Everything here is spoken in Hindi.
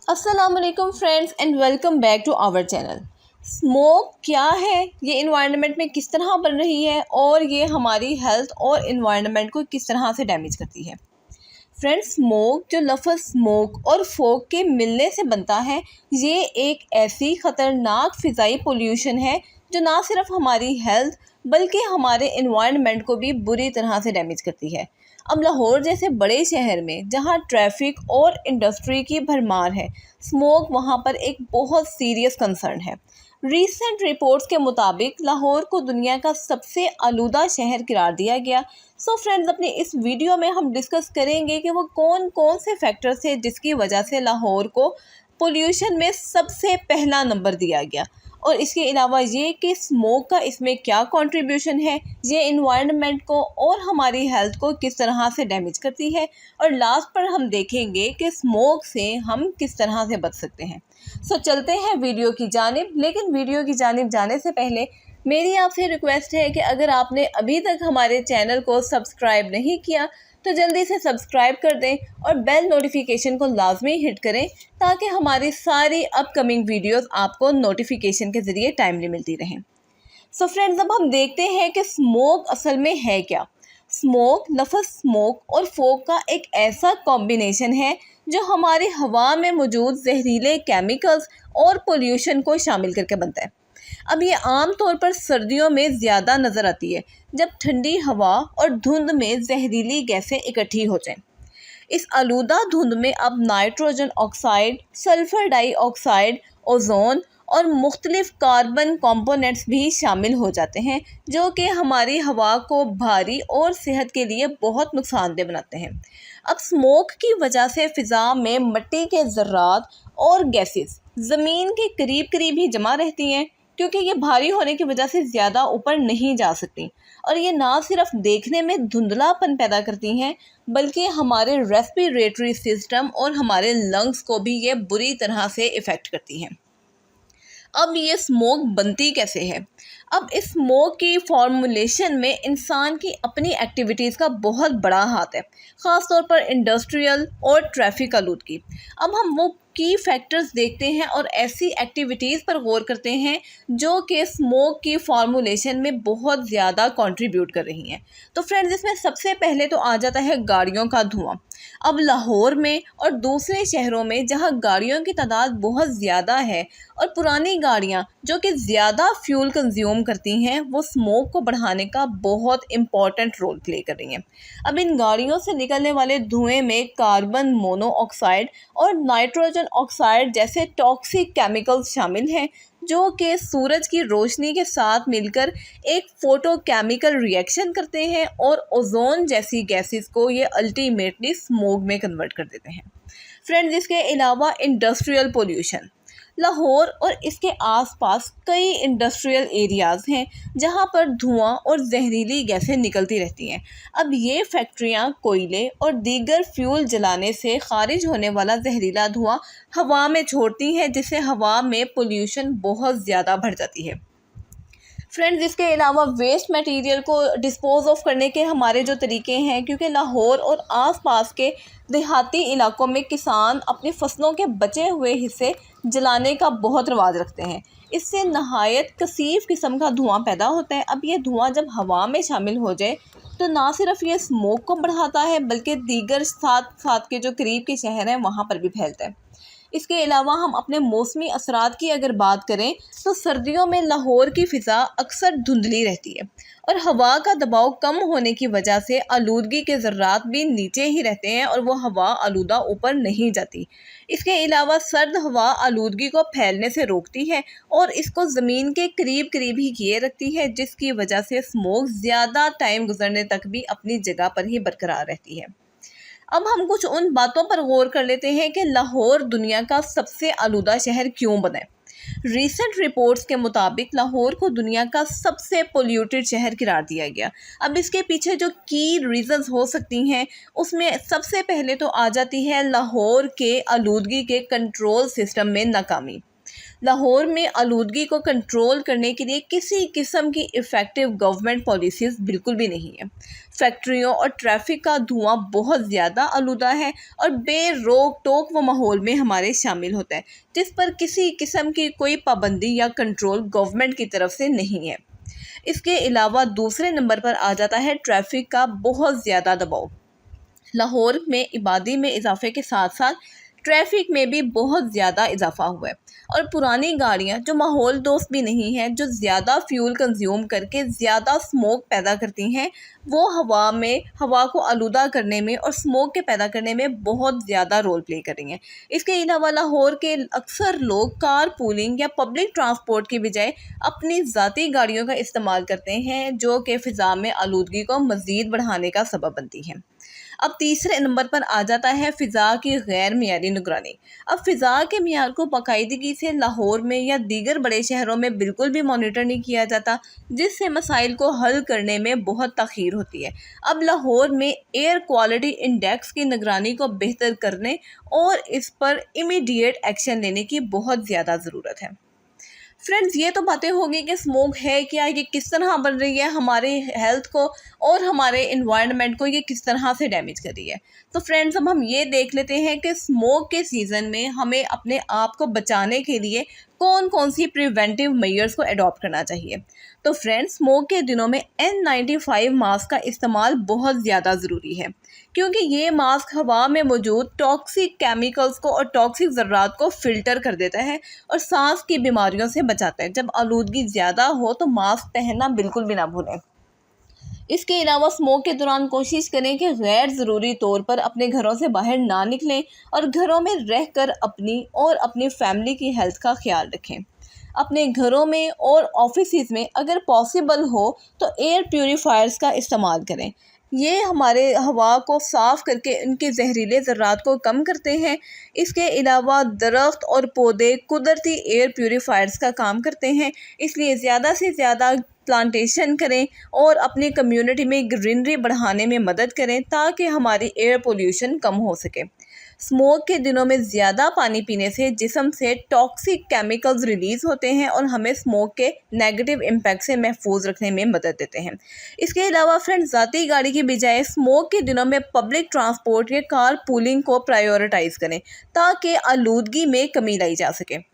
अस्सलाम वालेकुम friends and welcome back to our channel. Smoke क्या है, ये इन्वायरमेंट में किस तरह बन रही है और ये हमारी हेल्थ और इन्वायरमेंट को किस तरह से डैमेज करती है। फ्रेंड्स, स्मोक जो लफ्ज़ स्मोक और फोक के मिलने से बनता है, ये एक ऐसी ख़तरनाक फ़िज़ाई पोल्यूशन है जो ना सिर्फ हमारी हेल्थ बल्कि हमारे इन्वायरमेंट को भी बुरी तरह से डैमेज करती है। अब लाहौर जैसे बड़े शहर में जहाँ ट्रैफिक और इंडस्ट्री की भरमार है, स्मोक वहाँ पर एक बहुत सीरियस कंसर्न है। रीसेंट रिपोर्ट्स के मुताबिक लाहौर को दुनिया का सबसे आलूदा शहर करार दिया गया। सो फ्रेंड्स, अपनी इस वीडियो में हम डिस्कस करेंगे कि वो कौन कौन से फैक्टर्स हैं जिसकी वजह से लाहौर को पोल्यूशन में सबसे पहला नंबर दिया गया, और इसके अलावा ये कि स्मोक का इसमें क्या कंट्रीब्यूशन है, ये इन्वायरमेंट को और हमारी हेल्थ को किस तरह से डैमेज करती है, और लास्ट पर हम देखेंगे कि स्मोक से हम किस तरह से बच सकते हैं। सो चलते हैं वीडियो की जानिब। लेकिन वीडियो की जानिब जाने से पहले मेरी आपसे रिक्वेस्ट है कि अगर आपने अभी तक हमारे चैनल को सब्सक्राइब नहीं किया तो जल्दी से सब्सक्राइब कर दें और बेल नोटिफिकेशन को लाजमी हिट करें ताकि हमारी सारी अपकमिंग वीडियोस आपको नोटिफिकेशन के ज़रिए टाइमली मिलती रहें। सो फ्रेंड्स, अब हम देखते हैं कि स्मोक असल में है क्या। स्मोक लफ्ज़ स्मोक और फोक का एक ऐसा कॉम्बिनेशन है जो हमारी हवा में मौजूद जहरीले केमिकल्स और पोल्यूशन को शामिल करके बनता है। अब ये आम तौर पर सर्दियों में ज़्यादा नज़र आती है जब ठंडी हवा और धुंध में जहरीली गैसें इकट्ठी हो जाएं। इस आलूदा धुंध में अब nitrogen oxide, sulphur dioxide, ozone और मुख्तलिफ कार्बन कंपोनेंट्स भी शामिल हो जाते हैं जो कि हमारी हवा को भारी और सेहत के लिए बहुत नुकसानदेह बनाते हैं। अब स्मोक की वजह से फ़िज़ा में मिट्टी के ज़र्रात और गैसेस ज़मीन के करीब करीब ही जमा रहती हैं क्योंकि ये भारी होने की वजह से ज़्यादा ऊपर नहीं जा सकती, और ये ना सिर्फ देखने में धुंधलापन पैदा करती हैं बल्कि हमारे रेस्पिरेटरी सिस्टम और हमारे लंग्स को भी ये बुरी तरह से इफ़ेक्ट करती हैं। अब ये स्मोक बनती कैसे है? अब इस स्मोक की फॉर्मुलेशन में इंसान की अपनी एक्टिविटीज़ का बहुत बड़ा हाथ है, ख़ास तौर पर इंडस्ट्रियल और ट्रैफिक आलूदगी। अब हम वो की फैक्टर्स देखते हैं और ऐसी एक्टिविटीज़ पर गौर करते हैं जो कि स्मोक की फॉर्मुलेशन में बहुत ज़्यादा कंट्रीब्यूट कर रही हैं। तो फ्रेंड्स, इसमें सबसे पहले तो आ जाता है गाड़ियों का धुआं। अब लाहौर में और दूसरे शहरों में जहां गाड़ियों की तादाद बहुत ज़्यादा है और पुरानी गाड़ियां जो कि ज़्यादा फ्यूल कंज्यूम करती हैं, वो स्मोक को बढ़ाने का बहुत इम्पॉर्टेंट रोल प्ले कर रही हैं। अब इन गाड़ियों से निकलने वाले धुएं में कार्बन मोनोऑक्साइड और नाइट्रोजन ऑक्साइड जैसे टॉक्सिक केमिकल्स शामिल हैं जो कि सूरज की रोशनी के साथ मिलकर एक फोटोकेमिकल रिएक्शन करते हैं और ओजोन जैसी गैसेस को ये अल्टीमेटली स्मोक में कन्वर्ट कर देते हैं। फ्रेंड्स, इसके अलावा इंडस्ट्रियल पोल्यूशन। लाहौर और इसके आसपास कई इंडस्ट्रियल एरियाज़ हैं जहां पर धुआं और जहरीली गैसें निकलती रहती हैं। अब ये फैक्ट्रियां कोयले और दीगर फ्यूल जलाने से खारिज होने वाला जहरीला धुआं हवा में छोड़ती हैं जिससे हवा में पोल्यूशन बहुत ज़्यादा बढ़ जाती है। फ्रेंड्स, इसके अलावा वेस्ट मटेरियल को डिस्पोज ऑफ करने के हमारे जो तरीके हैं, क्योंकि लाहौर और आसपास के देहाती इलाकों में किसान अपनी फसलों के बचे हुए हिस्से जलाने का बहुत रिवाज रखते हैं। इससे नहायत कसीफ किस्म का धुआं पैदा होता है। अब ये धुआं जब हवा में शामिल हो जाए तो ना सिर्फ ये स्मोक को बढ़ाता है बल्कि दीगर साथ साथ के जो करीब के शहर हैं वहाँ पर भी फैलता है। इसके अलावा हम अपने मौसमी असरात की अगर बात करें तो सर्दियों में लाहौर की फ़िज़ा अक्सर धुंधली रहती है और हवा का दबाव कम होने की वजह से आलूदगी के ज़र्रात भी नीचे ही रहते हैं और वो हवा आलूदा ऊपर नहीं जाती। इसके अलावा सर्द हवा आलूदगी को फैलने से रोकती है और इसको ज़मीन के करीब करीब ही किए रखती है, जिसकी वजह से स्मोक ज़्यादा टाइम गुजरने तक भी अपनी जगह पर ही बरकरार रहती है। अब हम कुछ उन बातों पर गौर कर लेते हैं कि लाहौर दुनिया का सबसे आलूदा शहर क्यों बना है। रीसेंट रिपोर्ट्स के मुताबिक लाहौर को दुनिया का सबसे पोल्यूटेड शहर करार दिया गया। अब इसके पीछे जो की रीजंस हो सकती हैं उसमें सबसे पहले तो आ जाती है लाहौर के आलूदगी के कंट्रोल सिस्टम में नाकामी। लाहौर में आलूदगी को कंट्रोल करने के लिए किसी किस्म की इफ़ेक्टिव गवर्नमेंट पॉलिसीज़ बिल्कुल भी नहीं है। फैक्ट्रियों और ट्रैफिक का धुआं बहुत ज़्यादा आलूदा है और बेरोक टोक वो माहौल में हमारे शामिल होता है, जिस पर किसी किस्म की कोई पाबंदी या कंट्रोल गवर्नमेंट की तरफ से नहीं है। इसके अलावा दूसरे नंबर पर आ जाता है ट्रैफिक का बहुत ज़्यादा दबाव। लाहौर में आबादी में इजाफे के साथ साथ ट्रैफिक में भी बहुत ज़्यादा इजाफा हुआ है और पुरानी गाड़ियां जो माहौल दोस्त भी नहीं हैं, जो ज़्यादा फ्यूल कंज्यूम करके ज़्यादा स्मोक पैदा करती हैं, वो हवा को आलूदा करने में और स्मोक के पैदा करने में बहुत ज़्यादा रोल प्ले कर रही हैं। इसके अलावा लाहौर के अक्सर लोग कार पूलिंग या पब्लिक ट्रांसपोर्ट की बजाय अपनी ज़ाती गाड़ियों का इस्तेमाल करते हैं, जो कि फ़िज़ा में आलूदगी को मज़ीद बढ़ाने का सबब बनती है। अब तीसरे नंबर पर आ जाता है फ़िज़ा की गैर मियारी निगरानी। अब फ़िज़ा के मियार को बाकायदगी से लाहौर में या दीगर बड़े शहरों में बिल्कुल भी मॉनिटर नहीं किया जाता, जिससे मसाइल को हल करने में बहुत ताख़ीर होती है। अब लाहौर में एयर क्वालिटी इंडेक्स की निगरानी को बेहतर करने और इस पर इमीडिएट एक्शन लेने की बहुत ज़्यादा ज़रूरत है। फ्रेंड्स, ये तो बातें होगी कि स्मोक है क्या, ये किस तरह बन रही है, हमारे हेल्थ को और हमारे इन्वायरमेंट को ये किस तरह से डैमेज कर रही है। तो फ्रेंड्स, अब हम ये देख लेते हैं कि स्मोक के सीज़न में हमें अपने आप को बचाने के लिए कौन कौन सी प्रिवेंटिव मेजर्स को अडॉप्ट करना चाहिए। तो फ्रेंड्स, स्मोक के दिनों में N95 मास्क का इस्तेमाल बहुत ज़्यादा ज़रूरी है, क्योंकि ये मास्क हवा में मौजूद टॉक्सिक केमिकल्स को और टॉक्सिक ज़र्रात को फ़िल्टर कर देता है और सांस की बीमारियों से बचाता है। जब आलूदगी ज़्यादा हो तो मास्क पहनना बिल्कुल भी ना भूलें। इसके अलावा स्मोक के दौरान कोशिश करें कि गैर ज़रूरी तौर पर अपने घरों से बाहर ना निकलें और घरों में रहकर अपनी और अपनी फैमिली की हेल्थ का ख्याल रखें। अपने घरों में और ऑफिस में अगर पॉसिबल हो तो एयर प्यूरीफायर्स का इस्तेमाल करें। ये हमारे हवा को साफ़ करके उनके जहरीले ज़र्रात को कम करते हैं। इसके अलावा दरख्त और पौधे कुदरती एयर प्यूरीफायर्स का काम करते हैं, इसलिए ज़्यादा से ज़्यादा प्लांटेशन करें और अपनी कम्युनिटी में ग्रीनरी बढ़ाने में मदद करें ताकि हमारी एयर पोल्यूशन कम हो सके। स्मोक के दिनों में ज़्यादा पानी पीने से जिस्म से टॉक्सिक केमिकल्स रिलीज़ होते हैं और हमें स्मोक के नेगेटिव इम्पैक्ट से महफूज रखने में मदद देते हैं। इसके अलावा फ्रेंड्स, ज़ाती गाड़ी की बजाय स्मोक के दिनों में पब्लिक ट्रांसपोर्ट या कार पूलिंग को प्रायोरिटाइज़ करें ताकि आलूदगी में कमी लाई जा सके।